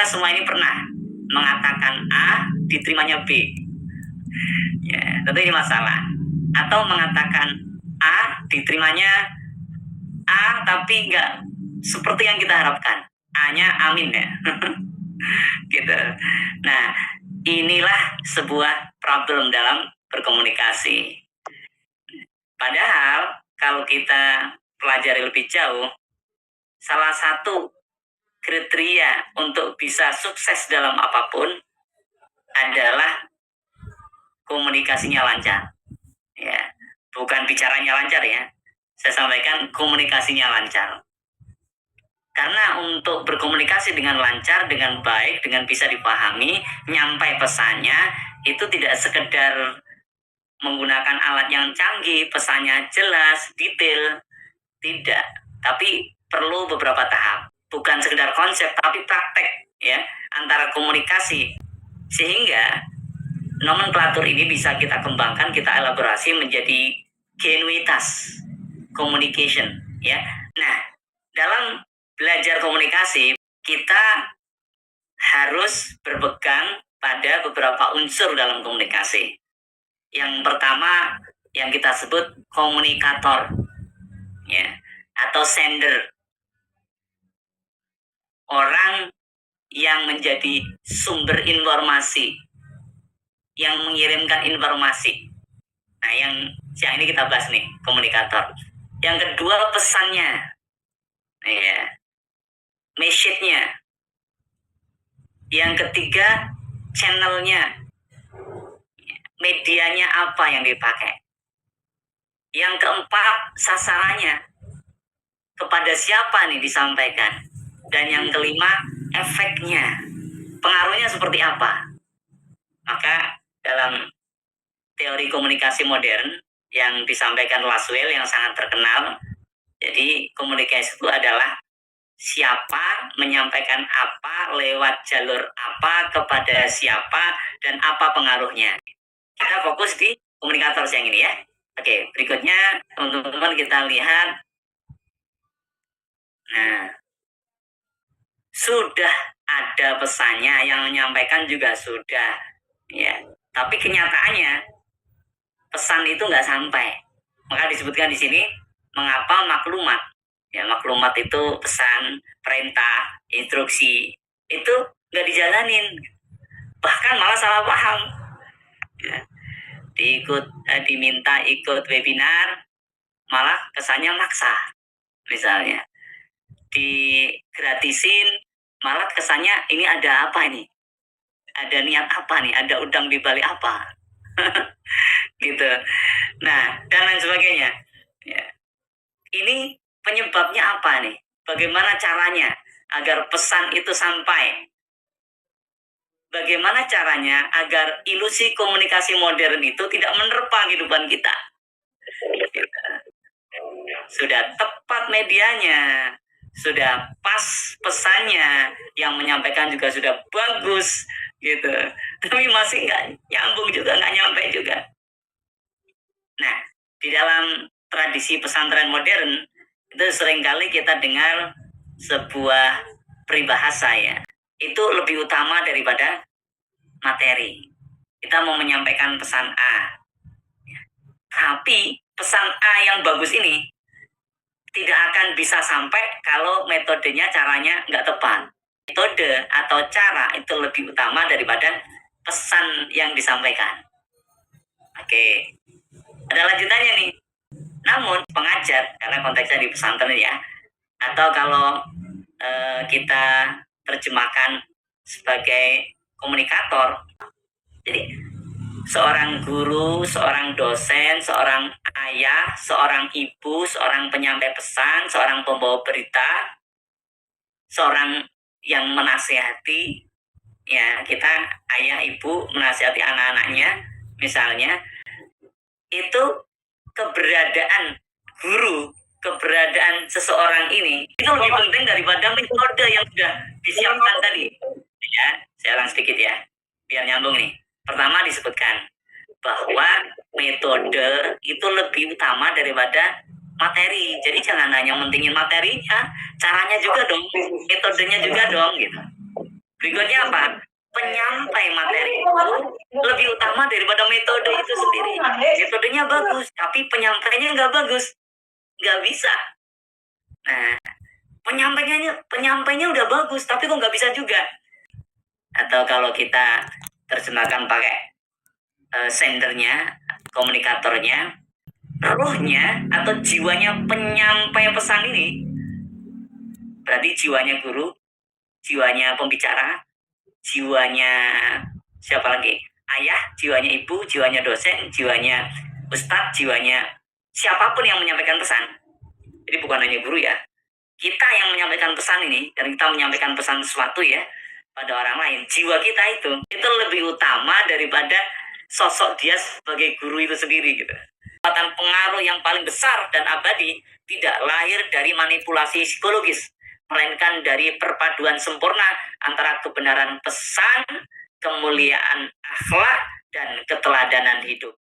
kita semua ini pernah mengatakan A, diterimanya B. Ya, tentu ini masalah. Atau mengatakan A, diterimanya A, tapi nggak seperti yang kita harapkan. A-nya amin ya. Gitu. Nah, inilah sebuah problem dalam berkomunikasi. Padahal kalau kita pelajari lebih jauh, salah satu kriteria untuk bisa sukses dalam apapun adalah komunikasinya lancar. Ya, bukan bicaranya lancar ya. Saya sampaikan komunikasinya lancar. Karena untuk berkomunikasi dengan lancar, dengan baik, dengan bisa dipahami, nyampai pesannya, itu tidak sekedar menggunakan alat yang canggih, pesannya jelas, detail. Tidak. Tapi perlu beberapa tahap. Bukan sekedar konsep, tapi praktek ya antara komunikasi. Sehingga nomenklatur ini bisa kita kembangkan, kita elaborasi menjadi genuitas communication ya. Nah, dalam belajar komunikasi kita harus berpegang pada beberapa unsur dalam komunikasi. Yang pertama yang kita sebut komunikator ya, atau sender. Orang yang menjadi sumber informasi, yang mengirimkan informasi. Nah, yang ini kita bahas nih, komunikator. Yang kedua pesannya, ya, message-nya. Yang ketiga channelnya, medianya apa yang dipakai. Yang keempat sasarannya, kepada siapa nih disampaikan. Dan yang kelima efeknya, pengaruhnya seperti apa. Maka dalam teori komunikasi modern yang disampaikan Laswell yang sangat terkenal, jadi komunikasi itu adalah siapa menyampaikan apa, lewat jalur apa, kepada siapa, dan apa pengaruhnya. Kita fokus di komunikator yang ini ya. Oke, berikutnya teman-teman kita lihat. Nah, sudah ada pesannya, yang menyampaikan juga sudah ya, tapi kenyataannya pesan itu nggak sampai. Maka disebutkan di sini mengapa maklumat ya, maklumat itu pesan, perintah, instruksi itu nggak dijalanin, bahkan malah salah paham ya. Diminta ikut webinar malah kesannya maksa, misalnya digratisin malah kesannya ini ada apa nih, ada niat apa nih, ada udang di balik apa. Gitu. Nah, dan lain sebagainya ya. Ini penyebabnya apa nih, bagaimana caranya agar pesan itu sampai, bagaimana caranya agar ilusi komunikasi modern itu tidak menerpa kehidupan kita. Gitu. Sudah tepat medianya, sudah pas pesannya, yang menyampaikan juga sudah bagus gitu, tapi masih nggak nyambung juga, nggak nyampe juga. Nah, di dalam tradisi pesantren modern itu seringkali kita dengar sebuah peribahasa ya, itu lebih utama daripada materi. Kita mau menyampaikan pesan A, tapi pesan A yang bagus ini tidak akan bisa sampai kalau metodenya, caranya nggak tepat. Metode atau cara itu lebih utama daripada pesan yang disampaikan. Oke, ada lanjutannya nih. Namun pengajar, karena konteksnya di pesantren ya, atau kalau kita terjemahkan sebagai komunikator, jadi seorang guru, seorang dosen, seorang ayah, seorang ibu, seorang penyampai pesan, seorang pembawa berita, seorang yang menasihati ya, kita ayah ibu menasihati anak-anaknya misalnya, itu keberadaan guru, keberadaan seseorang ini itu lebih penting daripada metode yang sudah disiapkan tadi ya. Saya ulang sedikit ya biar nyambung nih. Pertama disebutkan bahwa metode itu lebih utama daripada materi. Jadi jangan hanya mentingin materinya, caranya juga dong, metodenya juga dong gitu. Berikutnya apa? Penyampai materi itu lebih utama daripada metode itu sendiri. Metodenya bagus, tapi penyampainya nggak bagus. Nggak bisa. Nah, penyampainya udah bagus, tapi kok nggak bisa juga. Atau kalau kita terjemahkan pakai sendernya, komunikatornya, rohnya atau jiwanya penyampai pesan ini, berarti jiwanya guru, jiwanya pembicara, jiwanya siapa lagi? Ayah, jiwanya ibu, jiwanya dosen, jiwanya ustadz, jiwanya siapapun yang menyampaikan pesan. Jadi bukan hanya guru ya. Kita yang menyampaikan pesan ini, dan kita menyampaikan pesan sesuatu ya pada orang lain. Jiwa kita itu lebih utama daripada sosok dia sebagai guru itu sendiri gitu. Kekuatan pengaruh yang paling besar dan abadi tidak lahir dari manipulasi psikologis, melainkan dari perpaduan sempurna antara kebenaran pesan, kemuliaan akhlak, dan keteladanan hidup.